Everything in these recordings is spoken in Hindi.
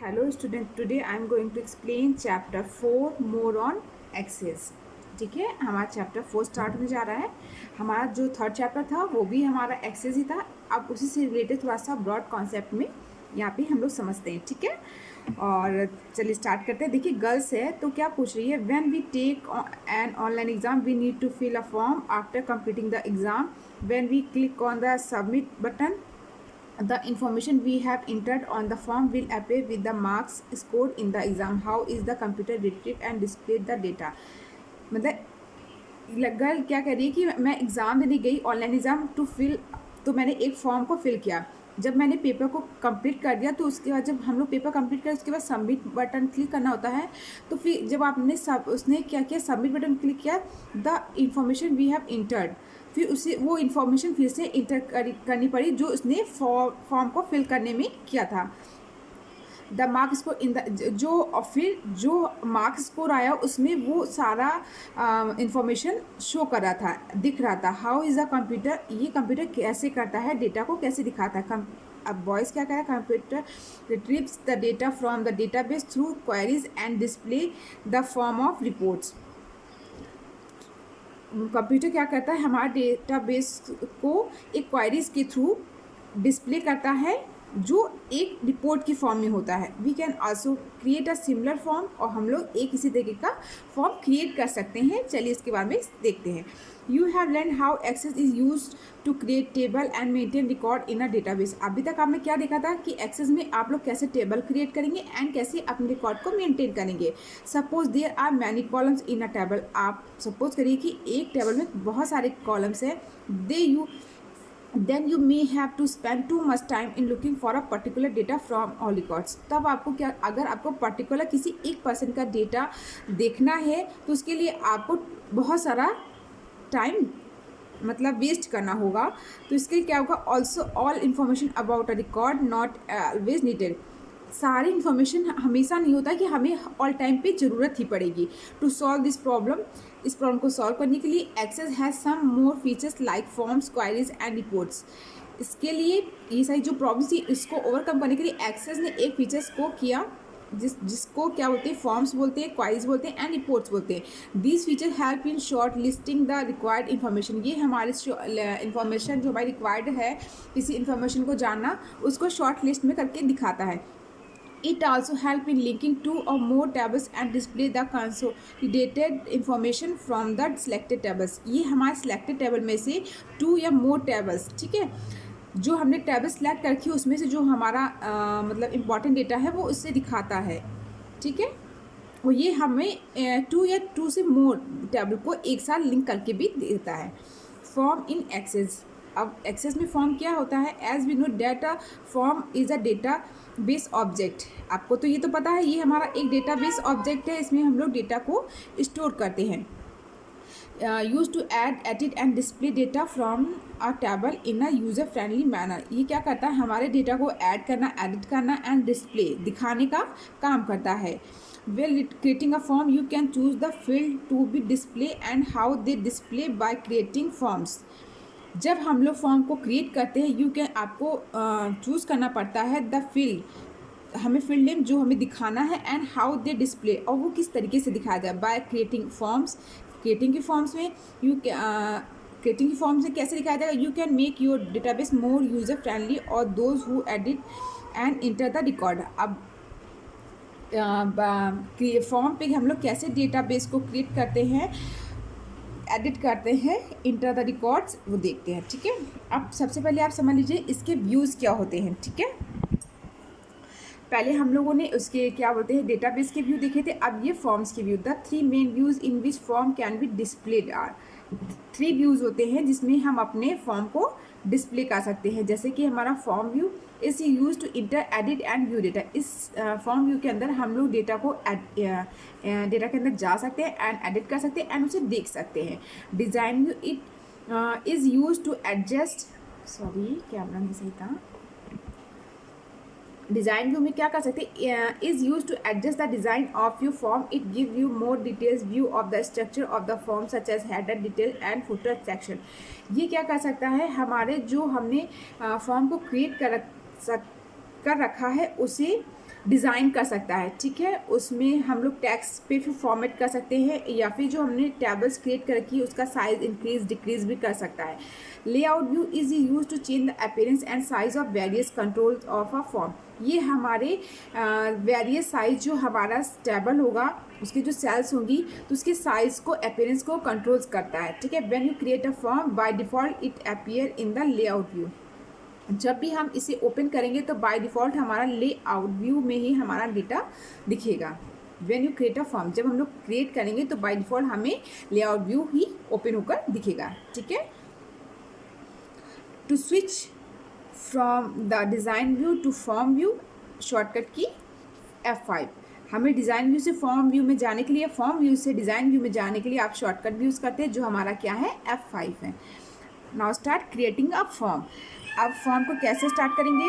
Hello student, today I am going to explain chapter 4 more on axes. ठीक है, हमारा चैप्टर 4 स्टार्ट होने जा रहा है। हमारा जो थर्ड चैप्टर था वो भी हमारा एक्सेस ही था। अब उसी से रिलेटेड थोड़ा सा ब्रॉड कॉन्सेप्ट में यहाँ पे हम लोग समझते हैं। ठीक है, और चलिए स्टार्ट करते हैं। देखिए गर्ल्स है तो क्या पूछ रही है, when we take an online exam we need to fill a form after completing the exam. When we click on the submit button, the information we have entered on the form will appear with the marks scored in the exam. How is the computer retrieve and display the data? मतलब गर्ल क्या कह रही है कि मैं एग्ज़ाम देने गई ऑनलाइन एग्ज़ाम टू फिल, तो मैंने एक फॉर्म को फिल किया। जब मैंने पेपर को कंप्लीट कर दिया तो उसके बाद जब हम लोग पेपर कंप्लीट करें उसके बाद सबमिट बटन क्लिक करना होता है। तो फिर जब आपने उसने क्या किया, सबमिट बटन क्लिक किया, the information we have entered, फिर उसे वो इन्फॉर्मेशन फिर से इंटर करनी पड़ी जो उसने फॉर्म को फिल करने में किया था। द मार्क्स को इन द जो और फिर जो मार्क्स स्कोर आया उसमें वो सारा इंफॉर्मेशन शो कर रहा था, दिख रहा था। हाउ इज़ द कंप्यूटर, ये कंप्यूटर कैसे करता है, डेटा को कैसे दिखाता है। अब बॉयज़ क्या करें, computer retrieves the data from the database through queries and display the form of reports. Computer क्या करता है, हमारे डेटाबेस को एक क्वेरीज के थ्रू डिस्प्ले करता है जो एक रिपोर्ट की फॉर्म में होता है। We can also create a similar form, और हम लोग एक इसी तरीके का फॉर्म क्रिएट कर सकते हैं। चलिए इसके बारे में देखते हैं। You have learn how Access is use to create table and maintain record in a database. अभी तक आपने क्या देखा था कि एक्सेस में आप लोग कैसे टेबल क्रिएट करेंगे एंड कैसे अपने रिकॉर्ड को मेंटेन करेंगे। Suppose there are many columns in a table. आप सपोज करिए कि एक टेबल में बहुत सारे कॉलम्स हैं। Then you may have to spend too much time in looking for a particular data from all records. तब आपको क्या, अगर आपको पर्टिकुलर किसी एक पर्सन का डेटा देखना है तो उसके लिए आपको बहुत सारा टाइम मतलब वेस्ट करना होगा। तो इसके लिए क्या होगा, also all information about a record not always needed. सारी इन्फॉर्मेशन हमेशा नहीं होता कि हमें ऑल टाइम पे ज़रूरत ही पड़ेगी। टू सॉल्व दिस प्रॉब्लम, इस प्रॉब्लम को सॉल्व करने के लिए Access has some more features like forms, queries and reports. इसके लिए ये सारी जो प्रॉब्लम थी इसको ओवरकम करने के लिए एक्सेस ने एक फीचर्स को किया जिसको क्या बोलते हैं, फॉर्म्स बोलते हैं, क्वायरीज बोलते हैं एंड रिपोर्ट्स बोलते हैं। This feature help in short listing the required information. ये हमारे इन्फॉर्मेशन जो हमारी रिक्वायर्ड है, किसी इन्फॉर्मेशन को जानना, उसको शॉर्ट लिस्ट में करके दिखाता है। It also help in linking two or more tables and display the consolidated information from the selected tables. ये हमारे selected table में से two या more tables, ठीक है, जो हमने टेबल सेलेक्ट करके उसमें से जो हमारा मतलब इम्पॉर्टेंट डेटा है वो उससे दिखाता है। ठीक है, और ये हमें टू से मोर टेबल को एक साथ लिंक करके भी देता है। Form in Access. अब एक्सेस में फॉर्म क्या होता है, as we know data form is a database object. आपको तो ये तो पता है, ये हमारा एक डेटा बेस ऑब्जेक्ट है, इसमें हम लोग डेटा को स्टोर करते हैं। Use to edit and display data from a table in a user friendly manner. ये क्या करता है, हमारे डेटा को ऐड करना, एडिट करना एंड डिस्प्ले दिखाने का काम करता है। While creating a form, you can choose the field to be display and how they display by creating forms. जब हम लोग फॉर्म को क्रिएट करते हैं यू कैन, आपको चूज़ करना पड़ता है द फील्ड, हमें फील्ड नेम जो हमें दिखाना है, एंड हाउ दे डिस्प्ले, और वो किस तरीके से दिखाया जाए। बाय क्रिएटिंग फॉर्म्स, क्रिएटिंग की फॉर्म्स में क्रिएटिंग की फॉर्म से कैसे दिखाया जाएगा। You can make your database more user friendly और those who edit and enter the record. अब फॉर्म पे हम लोग कैसे डेटाबेस को क्रिएट करते हैं, एडिट करते हैं, इंटर द रिकॉर्ड्स, वो देखते हैं। ठीक है, अब सबसे पहले आप समझ लीजिए इसके व्यूज़ क्या होते हैं। ठीक है, पहले हम लोगों ने उसके क्या बोलते हैं डेटाबेस के व्यू देखे थे, अब ये फॉर्म्स के view. The three main views in which form can be displayed are. Three views होते हैं जिसमें हम अपने फॉर्म को डिस्प्ले कर सकते हैं। जैसे कि हमारा form view is use to enter, edit and view data. इस फॉर्म व्यू के अंदर हम लोग डेटा को डेटा के अंदर जा सकते हैं एंड एडिट कर सकते हैं एंड उसे देख सकते हैं। Design view it is use to adjust, sorry camera में सही था। डिज़ाइन व्यू में क्या कर सकते हैं, is use to adjust the design of your form. It give you more details view of the structure of the form such as header detail and footer section. ये क्या कर सकता है, हमारे जो हमने फॉर्म को क्रिएट कर रखा है उसे डिज़ाइन कर सकता है, ठीक है। उसमें हम लोग टेक्स्ट पे फिर फॉर्मेट कर सकते हैं, या फिर जो हमने टेबल्स क्रिएट कर रखी है उसका साइज इंक्रीज डिक्रीज भी कर सकता है। Layout view is use to change the appearance and size of various controls of a form. ये हमारे वेरियस साइज जो हमारा टेबल होगा उसकी जो सेल्स होंगी तो उसके साइज को अपीयरेंस को कंट्रोल्स करता है, ठीक है। When you create a form by default it appear in the layout view. जब भी हम इसे ओपन करेंगे तो बाय डिफ़ॉल्ट हमारा लेआउट व्यू में ही हमारा डेटा दिखेगा। When you create a form, जब हम लोग क्रिएट करेंगे तो बाय डिफ़ॉल्ट हमें लेआउट व्यू ही ओपन होकर दिखेगा, ठीक है। To switch from the design view to form view, shortcut key F5। हमें डिज़ाइन व्यू से फॉर्म व्यू में जाने के लिए, फॉर्म व्यू से डिज़ाइन व्यू में जाने के लिए आप शॉर्टकट यूज़ करते हैं जो हमारा क्या है F5 है। Now start creating a form. अब फॉर्म को कैसे स्टार्ट करेंगे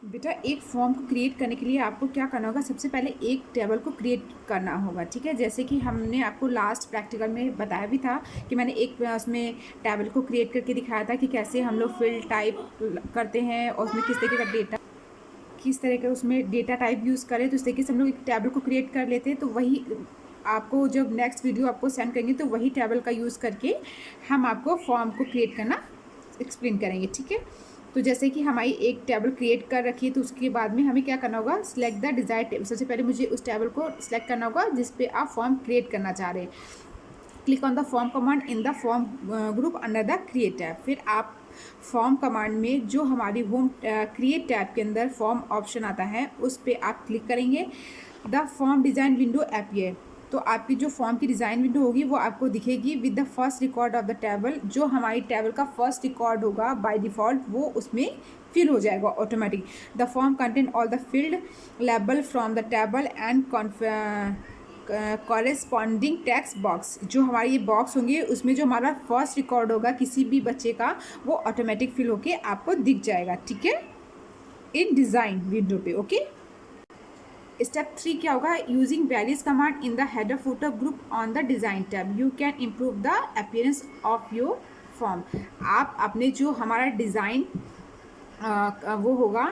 बेटा? एक फॉर्म को क्रिएट करने के लिए आपको क्या करना होगा, सबसे पहले एक टेबल को क्रिएट करना होगा, ठीक है। जैसे कि हमने आपको लास्ट प्रैक्टिकल में बताया भी था कि मैंने एक उसमें टेबल को क्रिएट करके दिखाया था कि कैसे हम लोग फील्ड टाइप करते हैं और उसमें किस तरह का उसमें डेटा टाइप यूज़ करें, तो इस तरीके से हम लोग एक टेबल को क्रिएट कर लेते हैं। तो वही आपको जब नेक्स्ट वीडियो आपको सेंड करेंगे तो वही टेबल का यूज़ करके हम आपको फॉर्म को क्रिएट करना एक्सप्लेन करेंगे, ठीक है। तो जैसे कि हमारी एक टेबल क्रिएट कर रखी है तो उसके बाद में हमें क्या करना होगा, सिलेक्ट द डिज़ायर्ड टेबल। सबसे पहले मुझे उस टेबल को सिलेक्ट करना होगा जिस पे आप फॉर्म क्रिएट करना चाह रहे हैं। Click on the form command in the form group under the create tab. फिर आप फॉर्म कमांड में जो हमारी होम क्रिएट टैब के अंदर फॉर्म ऑप्शन आता है उस पर आप क्लिक करेंगे। The form design window appear, तो आपकी जो फॉर्म की डिज़ाइन विंडो होगी वो आपको दिखेगी with the first record of the table. जो हमारी टेबल का फर्स्ट रिकॉर्ड होगा बाय डिफ़ॉल्ट वो उसमें फिल हो जाएगा automatic. The form content all the field label from the table and corresponding text box. जो हमारे ये बॉक्स होंगे उसमें जो हमारा फर्स्ट रिकॉर्ड होगा किसी भी बच्चे का वो ऑटोमेटिक फिल होके आपको दिख जाएगा, ठीक है, इन डिज़ाइन विंडो पे। ओके, स्टेप 3 क्या होगा, using various command in the header footer group on the design tab you can improve the appearance of your form. आप अपने जो हमारा डिज़ाइन वो होगा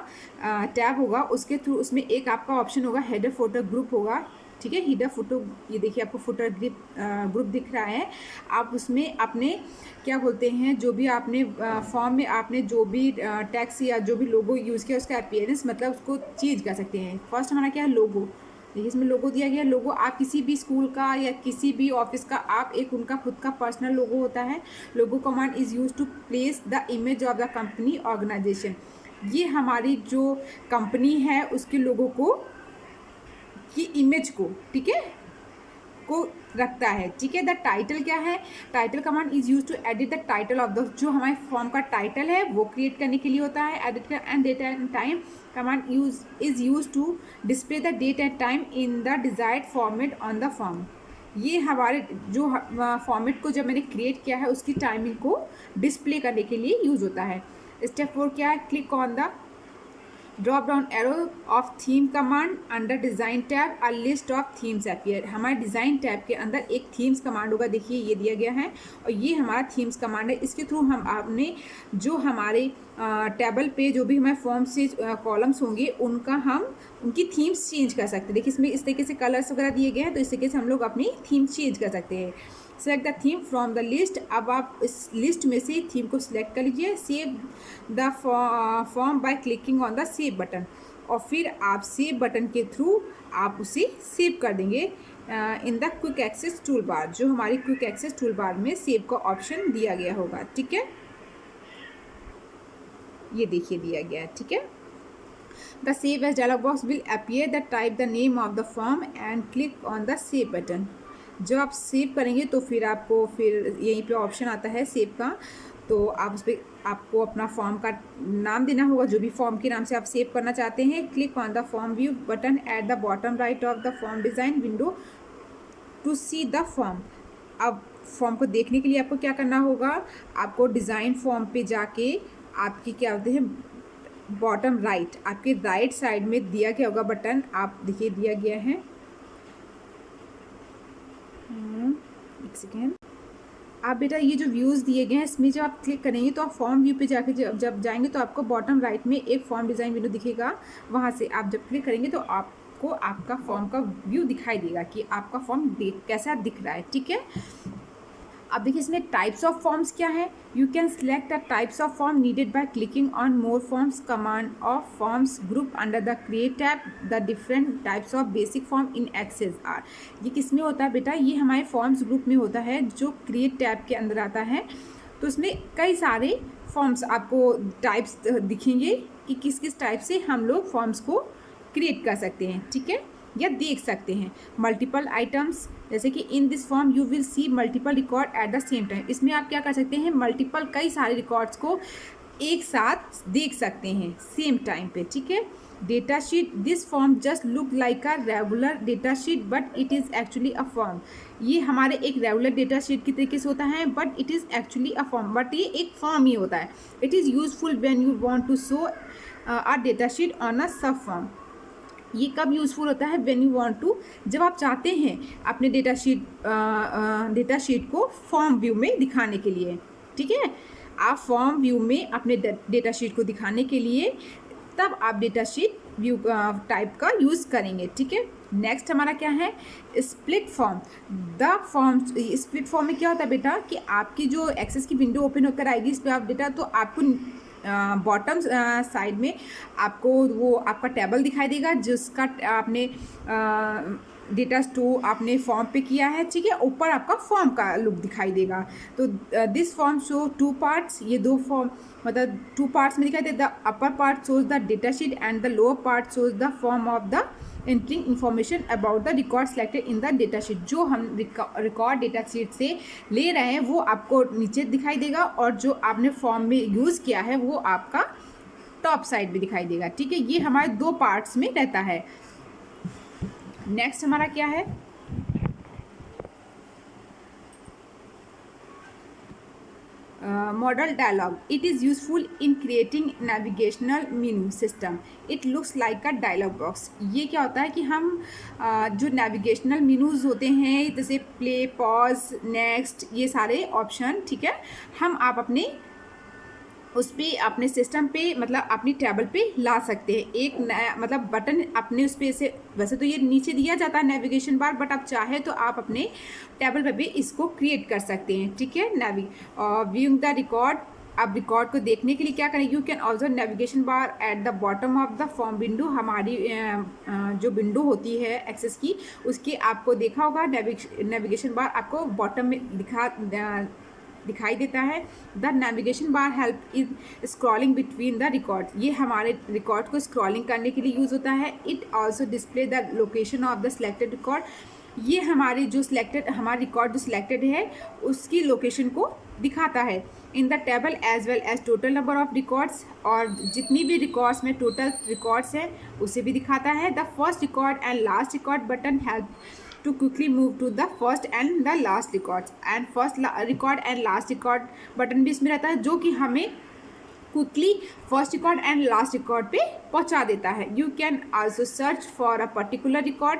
टैब होगा उसके थ्रू उसमें एक आपका ऑप्शन होगा हेडर फोटो ग्रुप होगा, ठीक है। हेडर फोटो, ये देखिए आपको फुटर ग्रुप दिख रहा है। आप उसमें अपने क्या बोलते हैं जो भी आपने फॉर्म में आपने जो भी टेक्स्ट या जो भी लोगो यूज़ किया उसका अपीयरेंस मतलब उसको चेंज कर सकते हैं। फर्स्ट हमारा क्या है, लोगो। देखिए इसमें लोगो दिया गया है। लोगो आप किसी भी स्कूल का या किसी भी ऑफिस का आप एक उनका खुद का पर्सनल लोगो होता है। Logo command is use to place the image of the company organization. ये हमारी जो कंपनी है उसके लोगो को की इमेज को, ठीक है, को रखता है, ठीक है। द टाइटल क्या है, title command is use to edit the title of the, जो हमारे फॉर्म का टाइटल है वो क्रिएट करने के लिए होता है। Edit and date and time command is use to display the date and time in the desired format on the form. ये हमारे जो फॉर्मेट को जब मैंने क्रिएट किया है उसकी टाइमिंग को डिस्प्ले करने के लिए यूज होता है। स्टेप 4 क्या है, click on the drop down arrow of theme command under design tab a list of themes appear. हमारे डिज़ाइन टैब के अंदर एक थीम्स कमांड होगा, देखिए ये दिया गया है और ये हमारा थीम्स कमांड है। इसके थ्रू हम आपने जो हमारे टेबल पे जो भी हमारे फॉर्म से कॉलम्स होंगे उनकी थीम्स चेंज कर सकते हैं। देखिए इसमें इस तरीके से कलर्स वगैरह दिए गए हैं तो इस तरीके से हम लोग अपनी थीम्स चेंज कर सकते हैं। Select the theme from the list. अब आप इस लिस्ट में से थीम को सिलेक्ट कर लीजिए। Save the form by clicking on the save button, और फिर आप सेव बटन के थ्रू आप उसे सेव कर देंगे in the quick access toolbar. जो हमारी क्विक एक्सेस टूल बार में सेव का ऑप्शन दिया गया होगा, ठीक है, ये देखिए दिया गया है, ठीक है। The save as dialog box will appear the type the name of the form and click on the save button. जब आप सेव करेंगे तो फिर आपको फिर यहीं पे ऑप्शन आता है सेव का, तो आप उस पर आपको अपना फॉर्म का नाम देना होगा जो भी फॉर्म के नाम से आप सेव करना चाहते हैं। Click on the form view button at the bottom right of the form design window to see the form. अब फॉर्म को देखने के लिए आपको क्या करना होगा, आपको डिज़ाइन फॉर्म पे जाके आपकी क्या होते हैं बॉटम राइट, आपके राइट साइड में दिया गया होगा बटन, आप देखिए दिया गया है, एक सेकेंड, आप बेटा ये जो व्यूज़ दिए गए हैं इसमें जब आप क्लिक करेंगे तो आप फॉर्म व्यू पे जाके जब जाएंगे तो आपको बॉटम राइट में एक फॉर्म डिज़ाइन विंडो दिखेगा। वहाँ से आप जब क्लिक करेंगे तो आपको आपका फॉर्म का व्यू दिखाई देगा कि आपका फॉर्म कैसा दिख रहा है। ठीक है, अब देखिए इसमें टाइप्स ऑफ फॉर्म्स क्या है। You can select the types of form needed by clicking on more forms command of forms group under the create tab. The different types of basic form in Access are. ये किस में होता है बेटा, ये हमारे फॉर्म्स ग्रुप में होता है जो क्रिएट टैब के अंदर आता है। तो इसमें कई सारे फॉर्म्स आपको टाइप्स दिखेंगे कि किस किस टाइप से हम लोग फॉर्म्स को क्रिएट कर सकते हैं। ठीक है, या देख सकते हैं। मल्टीपल आइटम्स, जैसे कि in this form you will see multiple record at the same time. इसमें आप क्या कर सकते हैं, मल्टीपल कई सारे रिकॉर्ड्स को एक साथ देख सकते हैं सेम टाइम पे। ठीक है, data sheet, this form just look like a regular data sheet but it is actually a form. ये हमारे एक रेगुलर डेटा शीट की तरीके से होता है but it is actually a form, but ये एक फॉर्म ही होता है। It is useful when you want to show a data sheet on a sub form. ये कब यूज़फुल होता है, व्हेन यू वांट टू, जब आप चाहते हैं अपने डेटा शीट को फॉर्म व्यू में दिखाने के लिए। ठीक है, आप फॉर्म व्यू में अपने डेटा शीट को दिखाने के लिए तब आप डेटा शीट व्यू टाइप का यूज़ करेंगे। ठीक है, नेक्स्ट हमारा क्या है, split form. The form, split form में क्या होता है बेटा कि आपकी जो एक्सेस की विंडो ओपन होकर आएगी इस पर आप बेटा, तो आपको बॉटम साइड में आपको वो आपका टेबल दिखाई देगा जिसका आपने डेटा स्टोर आपने फॉर्म पे किया है। ठीक है, ऊपर आपका फॉर्म का लुक दिखाई देगा। तो this form show two parts, ये दो फॉर्म मतलब टू पार्ट्स में दिखाई देता। The upper part shows the data sheet and the lower part shows the form of the entering information about the record selected in the data sheet. जो हम रिकॉर्ड डेटा शीट से ले रहे हैं वो आपको नीचे दिखाई देगा और जो आपने फॉर्म में यूज़ किया है वो आपका टॉप साइड में दिखाई देगा। ठीक है, ये हमारे दो पार्ट्स में रहता है। नेक्स्ट हमारा क्या है, modal dialog. It is useful in creating navigational menu system. It looks like a dialog box. ये क्या होता है कि हम जो नेविगेशनल मेनूज़ होते हैं जैसे प्ले, पॉज, नेक्स्ट, ये सारे ऑप्शन, ठीक है, हम आप अपने उस पर अपने सिस्टम पे मतलब अपनी टेबल पे ला सकते हैं। एक मतलब बटन अपने उस पर से, वैसे तो ये नीचे दिया जाता है नेविगेशन बार, बट आप चाहे तो आप अपने टेबल पे भी इसको क्रिएट कर सकते हैं। ठीक है, व्यूइंग द रिकॉर्ड। अब रिकॉर्ड को देखने के लिए क्या करें, you can also navigation bar eight the bottom of the form window. हमारी जो विंडो होती है एक्सेस की, उसकी आपको देखा होगा नेविगेशन बार आपको बॉटम में दिखाई देता है। The navigation bar help in scrolling between the record. ये हमारे रिकॉर्ड को स्क्रॉलिंग करने के लिए यूज़ होता है। It also display the location of the selected record. ये हमारी जो हमारा रिकॉर्ड जो सिलेक्टेड है उसकी लोकेशन को दिखाता है। In the table as well as total number of records, और जितनी भी रिकॉर्ड्स में टोटल रिकॉर्ड्स हैं उसे भी दिखाता है। The first record and last record button help to quickly move to the first and the last records, and first record and last record button भी इसमें रहता है जो कि हमें quickly first record and last record पे पहुंचा देता है। You can also search for a particular record.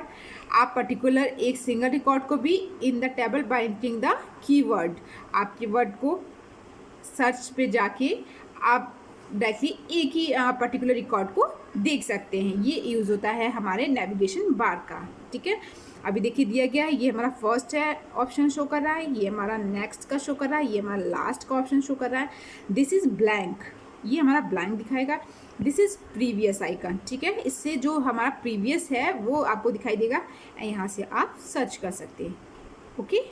आप पर्टिकुलर एक सिंगल रिकॉर्ड को भी इन the table by entering the keyword. आप कीवर्ड को सर्च पे जाके आप डायरेक्टली एक ही पर्टिकुलर रिकॉर्ड को देख सकते हैं। ये यूज़ होता है हमारे नेविगेशन बार का। ठीक है, अभी देखिए दिया गया है, ये हमारा फर्स्ट है ऑप्शन शो कर रहा है, ये हमारा नेक्स्ट का शो कर रहा है, ये हमारा लास्ट का ऑप्शन शो कर रहा है। दिस इज़ ब्लैंक, ये हमारा ब्लैंक दिखाएगा। This is previous icon. ठीक है, इससे जो हमारा प्रीवियस है वो आपको दिखाई देगा, यहाँ से आप सर्च कर सकते हैं। ओके।